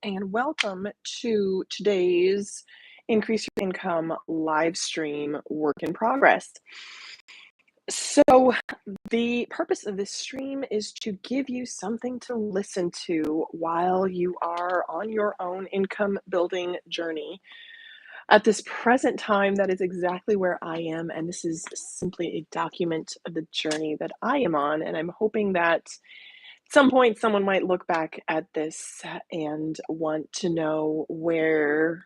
and welcome to today's Increase Your Income live stream work in progress. So, the purpose of this stream is to give you something to listen to while you are on your own income building journey. At this present time, that is exactly where I am, and this is simply a document of the journey that I am on, and I'm hoping that at some point someone might look back at this and want to know where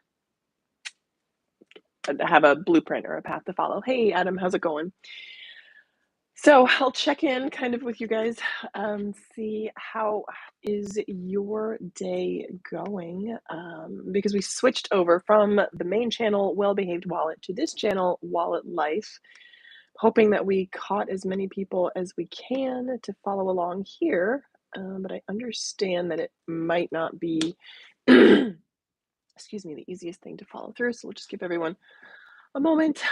have a blueprint or a path to follow. Hey Adam, how's it going? So I'll check in kind of with you guys, see how is your day going, because we switched over from the main channel Well Behaved Wallet to this channel Wallet Life, hoping that we caught as many people as we can to follow along here. But I understand that it might not be, excuse me, the easiest thing to follow through. So we'll just give everyone a moment.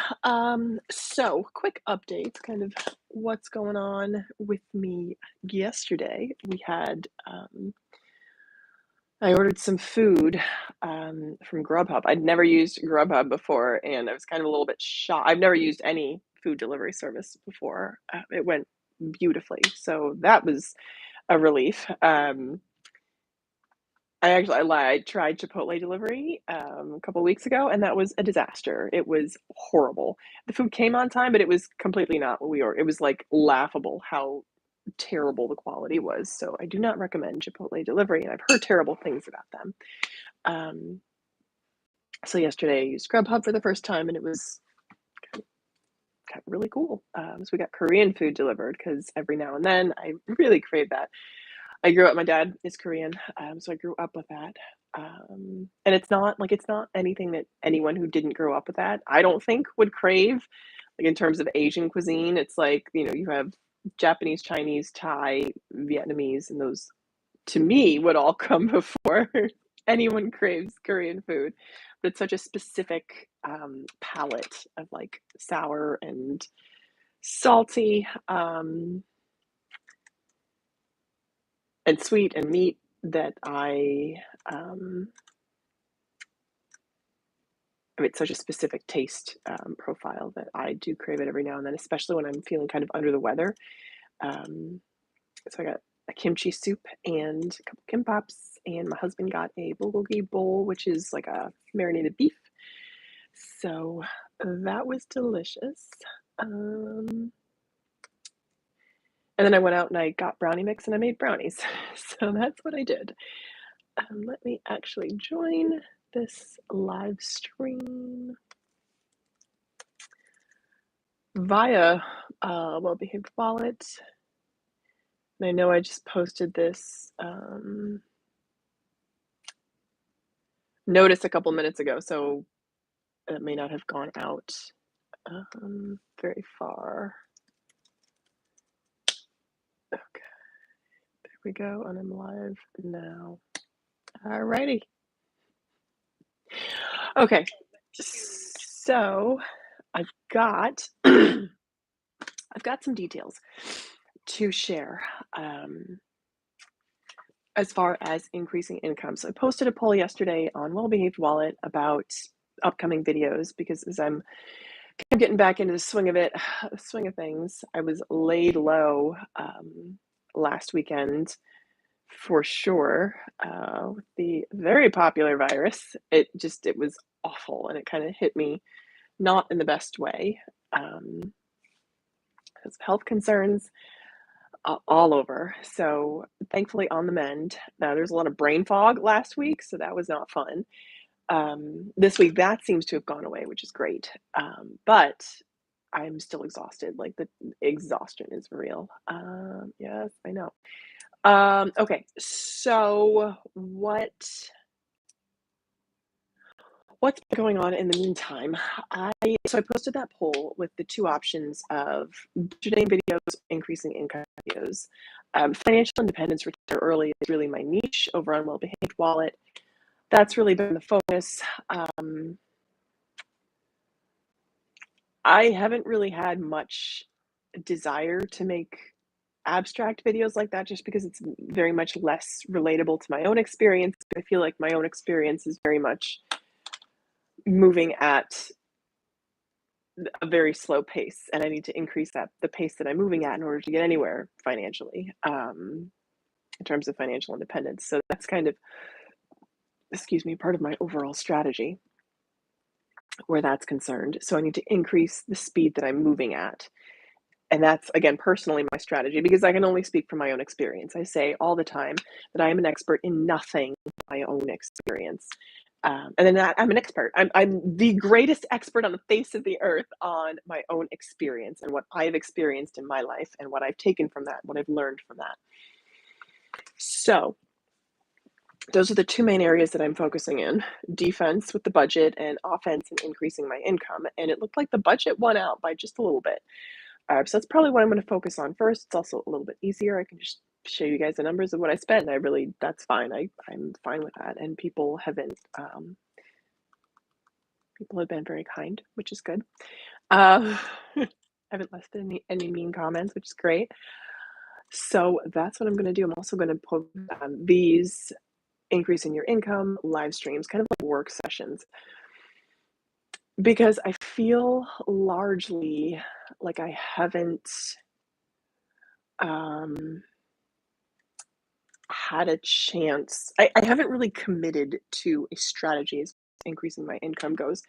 So quick updates, kind of what's going on with me yesterday. We had, I ordered some food from Grubhub. I'd never used Grubhub before, and I was kind of a little bit shocked. I've never used any food delivery service before. It went beautifully, so that was a relief. I tried Chipotle delivery a couple weeks ago, and that was a disaster. It was horrible. The food came on time, but it was completely not what we ordered. It was like laughable how terrible the quality was. So I do not recommend Chipotle delivery, and I've heard terrible things about them. So yesterday I used Grubhub for the first time, and it was kind of really cool. So we got Korean food delivered because every now and then I really crave that. I grew up, my dad is Korean, so I grew up with that. And it's not anything that anyone who didn't grow up with that, I don't think, would crave. Like in terms of Asian cuisine, it's like, you have Japanese, Chinese, Thai, Vietnamese, and those to me would all come before anyone craves Korean food. But it's such a specific palette of like sour and salty. And sweet and meat that it's such a specific taste profile that I do crave it every now and then, especially when I'm feeling kind of under the weather. So I got a kimchi soup and a couple kimbaps, and my husband got a bulgogi bowl, which is like a marinated beef. So that was delicious. And then I went out and I got brownie mix and I made brownies. So that's what I did. Let me actually join this live stream via Well Behaved Wallet. And I know I just posted this notice a couple minutes ago, so it may not have gone out very far. Okay, there we go, and I'm live now. Alrighty. Okay, so I've got some details to share as far as increasing income. So I posted a poll yesterday on Well Behaved Wallet about upcoming videos, because as I'm kind of getting back into the swing of things, I was laid low last weekend for sure with the very popular virus. It was awful, and it kind of hit me not in the best way. Because of health concerns all over. So thankfully on the mend. Now there's a lot of brain fog last week, so that was not fun. This week that seems to have gone away, which is great. But I'm still exhausted. Like the exhaustion is real. Yes, I know. Okay, so what's been going on in the meantime? So I posted that poll with the two options of budgeting videos, increasing income videos. Financial independence, retire early, is really my niche over on Well Behaved Wallet. That's really been the focus. I haven't really had much desire to make abstract videos like that just because it's very much less relatable to my own experience. I feel like my own experience is very much moving at a very slow pace, and I need to increase the pace that I'm moving at in order to get anywhere financially, in terms of financial independence. So that's kind of, excuse me, part of my overall strategy where that's concerned. So I need to increase the speed that I'm moving at. And that's, again, personally my strategy because I can only speak from my own experience. I say all the time that I am an expert in nothing but my own experience. And then that I'm an expert. I'm the greatest expert on the face of the earth on my own experience and what I've experienced in my life and what I've taken from that, what I've learned from that. So those are the two main areas that I'm focusing in: defense with the budget and offense and increasing my income. And it looked like the budget won out by just a little bit. So that's probably what I'm going to focus on first. It's also a little bit easier. I can just show you guys the numbers of what I spent. And that's fine. I'm fine with that. And people have been very kind, which is good. I haven't left any mean comments, which is great. So that's what I'm going to do. I'm also going to post these increasing your income live streams, kind of like work sessions, because I feel largely like I haven't had a chance. I haven't really committed to a strategy as increasing my income goes.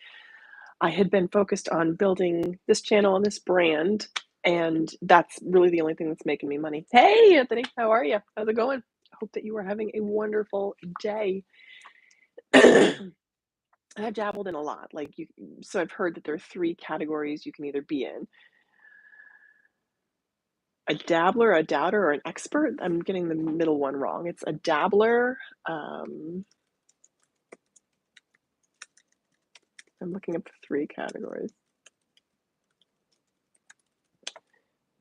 I had been focused on building this channel and this brand, and that's really the only thing that's making me money. Hey, Anthony, how are you? How's it going? I hope that you are having a wonderful day. I've dabbled in a lot. So I've heard that there are 3 categories you can either be in: a dabbler, a doubter, or an expert. I'm getting the middle one wrong. It's a dabbler. I'm looking up the 3 categories.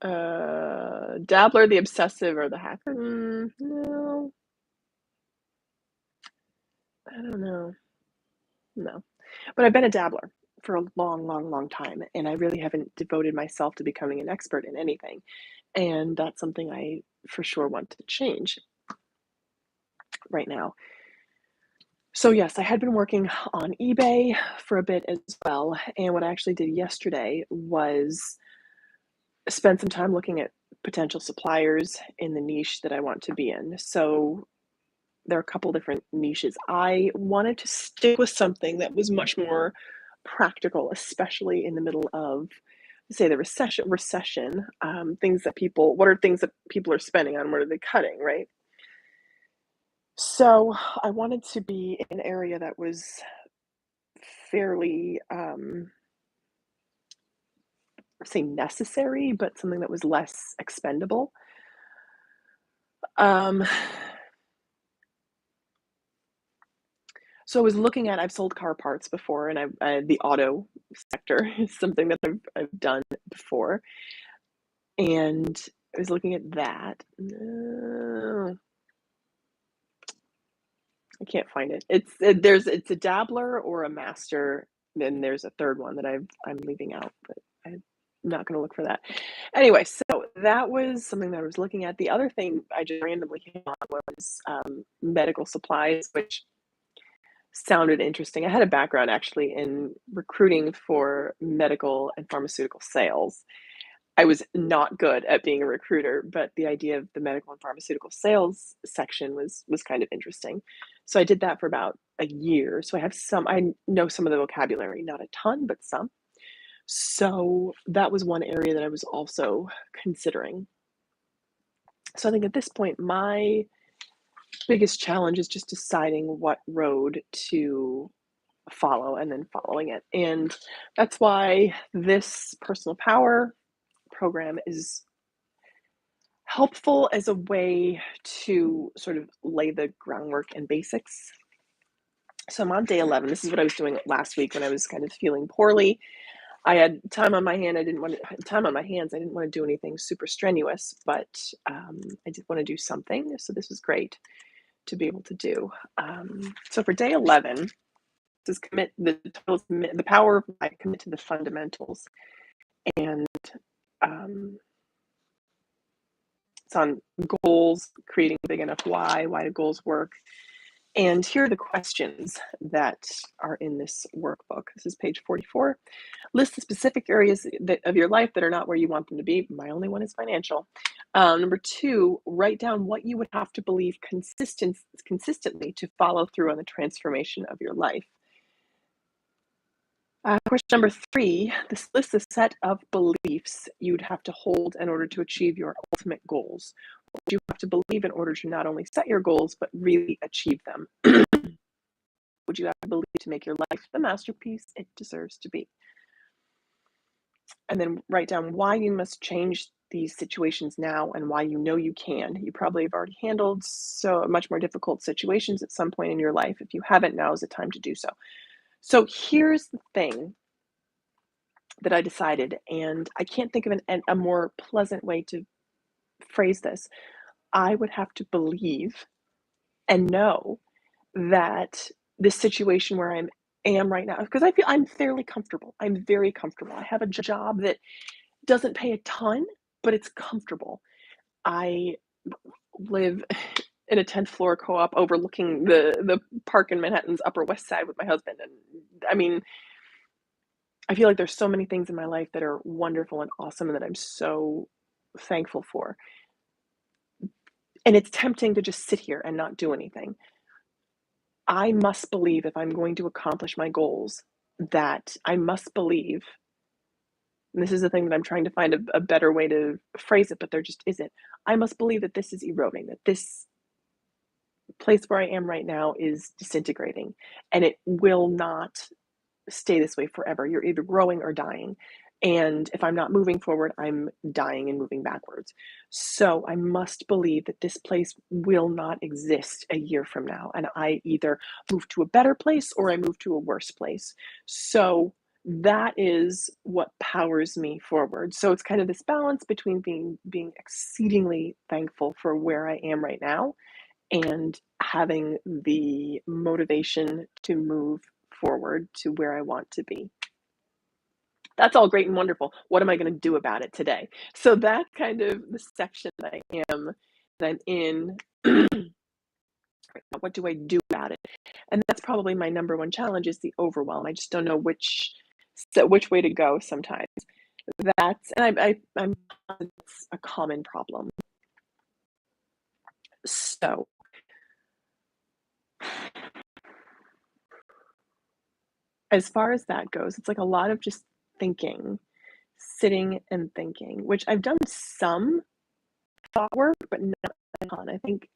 Dabbler, the obsessive, or the hacker? No, I don't know. No, but I've been a dabbler for a long, long, long time, and I really haven't devoted myself to becoming an expert in anything. And that's something I for sure want to change right now. So yes, I had been working on eBay for a bit as well. And what I actually did yesterday was spend some time looking at potential suppliers in the niche that I want to be in. So there are a couple different niches. I wanted to stick with something that was much more practical, especially in the middle of, say, the recession. What are things that people are spending on? What are they cutting, right? So I wanted to be in an area that was fairly, say necessary, but something that was less expendable. Um, so I was looking at, I've sold car parts before, and the auto sector is something that I've done before, and I was looking at that. No, I can't find it. It's a dabbler or a master. Then there's a third one that I'm leaving out, but I'm not going to look for that. Anyway, so that was something that I was looking at. The other thing I just randomly came on was medical supplies, which sounded interesting. I had a background actually in recruiting for medical and pharmaceutical sales. I was not good at being a recruiter, but the idea of the medical and pharmaceutical sales section was kind of interesting. So I did that for about a year. So I know some of the vocabulary, not a ton, but some. So that was one area that I was also considering. So I think at this point, my biggest challenge is just deciding what road to follow and then following it. And that's why this personal power program is helpful as a way to sort of lay the groundwork and basics. So I'm on day 11. This is what I was doing last week when I was kind of feeling poorly. I had time on my hands. I didn't want to do anything super strenuous, but I did want to do something. So this was great to be able to do. So for day 11, this is the power of life, commit to the fundamentals. And It's on goals, creating a big enough why do goals work? And here are the questions that are in this workbook. This is page 44. List the specific areas of your life that are not where you want them to be. My only one is financial. Number 2, write down what you would have to believe consistently to follow through on the transformation of your life. Question number 3, this lists a set of beliefs you'd have to hold in order to achieve your ultimate goals. What do you have to believe in order to not only set your goals, but really achieve them? Would you have to believe to make your life the masterpiece it deserves to be? And then write down why you must change these situations now and why you know you can. You probably have already handled so much more difficult situations at some point in your life. If you haven't, now is the time to do so. So here's the thing that I decided, and I can't think of a more pleasant way to phrase this. I would have to believe and know that this situation where I am right now, because I feel I'm fairly comfortable. I'm very comfortable. I have a job that doesn't pay a ton, but it's comfortable. I live in a 10th floor co-op overlooking the park in Manhattan's Upper West Side with my husband. And I mean, I feel like there's so many things in my life that are wonderful and awesome and that I'm so thankful for. And it's tempting to just sit here and not do anything. I must believe if I'm going to accomplish my goals that I must believe, and this is the thing that I'm trying to find a better way to phrase it, but there just isn't. I must believe that this is eroding, that this place where I am right now is disintegrating, and it will not stay this way forever. You're either growing or dying. And if I'm not moving forward, I'm dying and moving backwards. So I must believe that this place will not exist a year from now. And I either move to a better place or I move to a worse place. So that is what powers me forward. So it's kind of this balance between being exceedingly thankful for where I am right now and having the motivation to move forward to where I want to be. That's all great and wonderful. What am I going to do about it today? So that's kind of the section that I'm in. What do I do about it? And that's probably my number one challenge is the overwhelm. I just don't know which way to go sometimes. I'm it's a common problem. So as far as that goes, it's like a lot of just thinking, sitting and thinking, which I've done some thought work, but not a ton. I think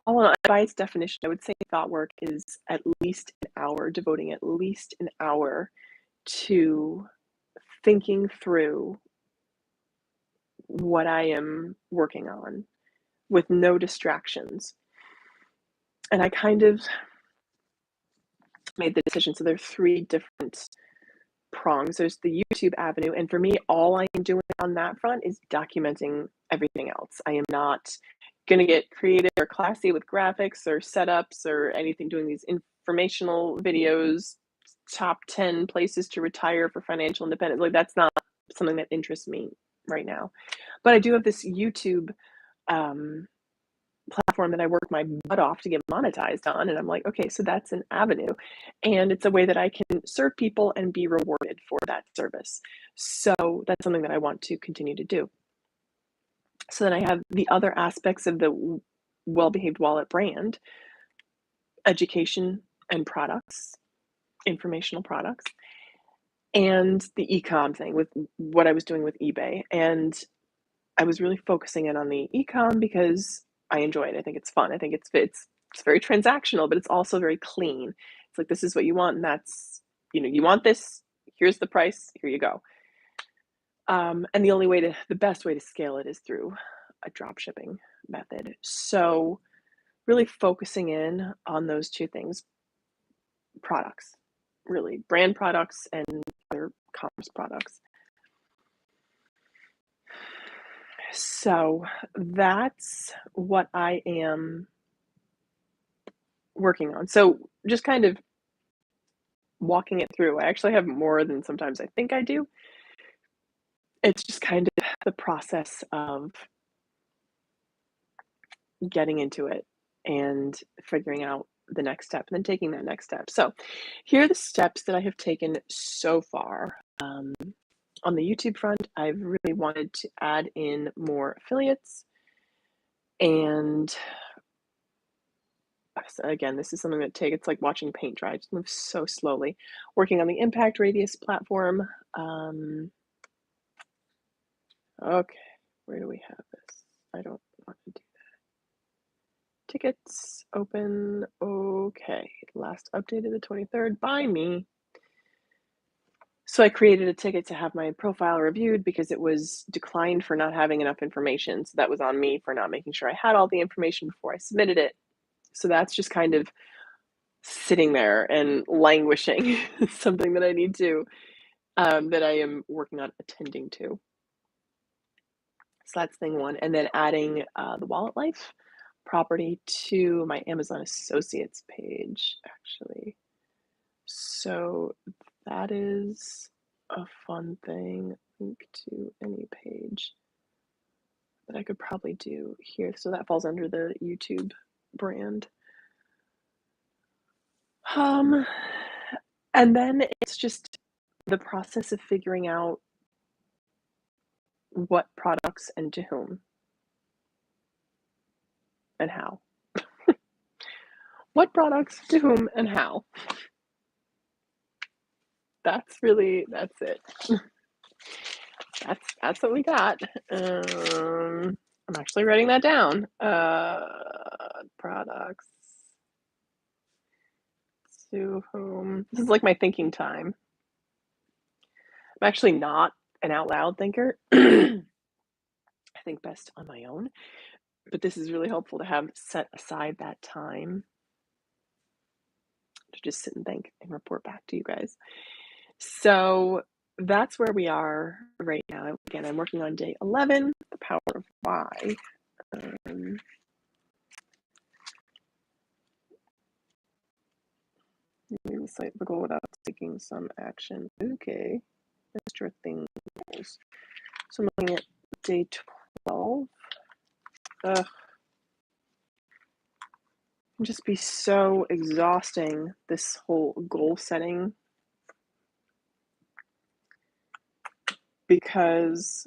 all in all, by its definition, I would say thought work is at least an hour, devoting at least an hour to thinking through what I am working on with no distractions. And I kind of made the decision. So there are 3 different prongs. There's the YouTube avenue, and for me, all I am doing on that front is documenting everything else. I am not going to get creative or classy with graphics or setups or anything, doing these informational videos, top 10 places to retire for financial independence. Like, that's not something that interests me right now. But I do have this YouTube platform that I work my butt off to get monetized on. And I'm like, okay, so that's an avenue. And it's a way that I can serve people and be rewarded for that service. So that's something that I want to continue to do. So then I have the other aspects of the Well-Behaved Wallet brand: education and products, informational products, and the e-com thing with what I was doing with eBay. And I was really focusing in on the e-com because I enjoy it. I think it's fun. I think it's very transactional, but it's also very clean. It's like, this is what you want, and that's, you want this, here's the price, here you go. And the best way to scale it is through a drop shipping method. So really focusing in on those 2 things: products, really brand products and other commerce products. So that's what I am working on. So just kind of walking it through. I actually have more than sometimes I think I do. It's just kind of the process of getting into it and figuring out the next step and then taking that next step. So, here are the steps that I have taken so far. On the YouTube front, I've really wanted to add in more affiliates. And again, this is something that it's like watching paint dry, it just moves so slowly. Working on the impact radius platform. Okay, where do we have this? I don't want to do that. Tickets, open, okay. Last updated the 23rd by me. So I created a ticket to have my profile reviewed because it was declined for not having enough information. So that was on me for not making sure I had all the information before I submitted it. So that's just kind of sitting there and languishing. Something that I need to, that I am working on attending to. So that's thing one. And then adding the Wallet Life property to my Amazon Associates page, actually. So that is a fun thing. Link to any page that I could probably do here. So that falls under the YouTube brand. And then it's just the process of figuring out what products and to whom and how. What products to whom and how. That's it. That's what we got. I'm actually writing that down. Products to whom. This is like my thinking time. I'm actually not an out loud thinker. I think best on my own, but this is really helpful to have set aside that time to just sit and think and report back to you guys. So that's where we are right now. Again, I'm working on day 11, the power of why. Maybe the site the goal without taking some action. Okay, extra things. So I'm looking at day 12. Ugh. Just be so exhausting, this whole goal setting, because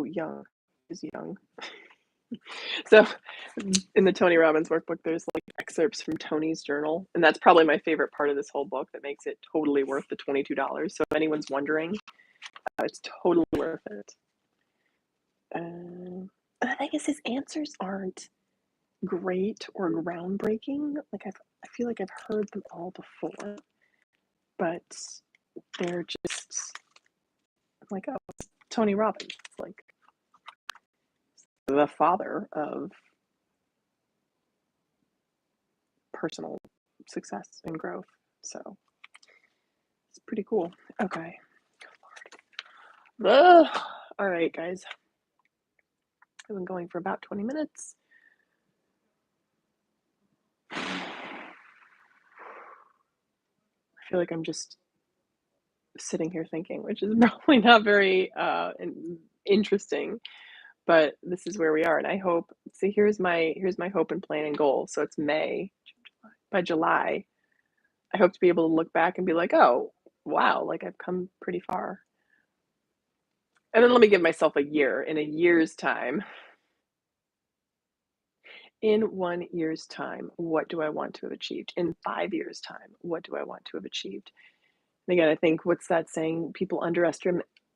young is young. So in the Tony Robbins workbook, there's like excerpts from Tony's journal, and that's probably my favorite part of this whole book that makes it totally worth the $22. So if anyone's wondering, it's totally worth it. I guess his answers aren't great or groundbreaking. Like I feel like I've heard them all before, but they're just like, oh, Tony Robbins, like the father of personal success and growth. So it's pretty cool. Okay. All right, guys. I've been going for about 20 minutes. I feel like I'm just sitting here thinking, which is probably not very interesting, but this is where we are. And I hope, see, here's my hope and plan and goal. So it's May. By July, I hope to be able to look back and be like, oh, wow, like I've come pretty far. And then let me give myself a year. In a year's time, in 1 year's time, what do I want to have achieved? In 5 years' time, what do I want to have achieved? And again, I think, what's that saying? People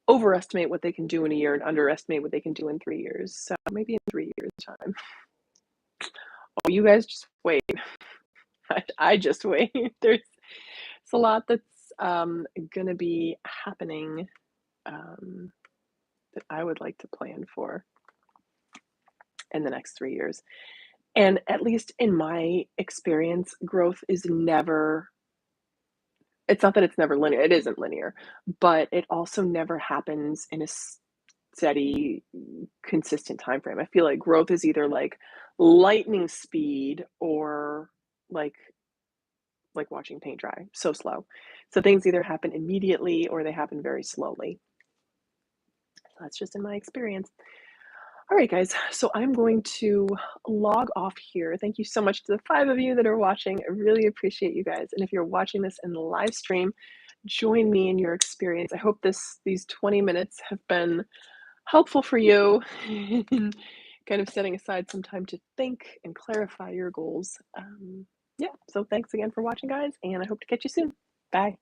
overestimate what they can do in a year and underestimate what they can do in 3 years. So maybe in 3 years' time. Oh, you guys just wait. I just wait. There's a lot that's going to be happening that I would like to plan for in the next 3 years. And at least in my experience, growth is never, it's not that it's never linear, it isn't linear, but it also never happens in a steady, consistent time frame. I feel like growth is either like lightning speed or like watching paint dry, so slow. So things either happen immediately or they happen very slowly. That's just in my experience. All right, guys. So I'm going to log off here. Thank you so much to the 5 of you that are watching. I really appreciate you guys. And if you're watching this in the live stream, join me in your experience. I hope these 20 minutes have been helpful for you in kind of setting aside some time to think and clarify your goals. Yeah, so thanks again for watching, guys, and I hope to catch you soon. Bye.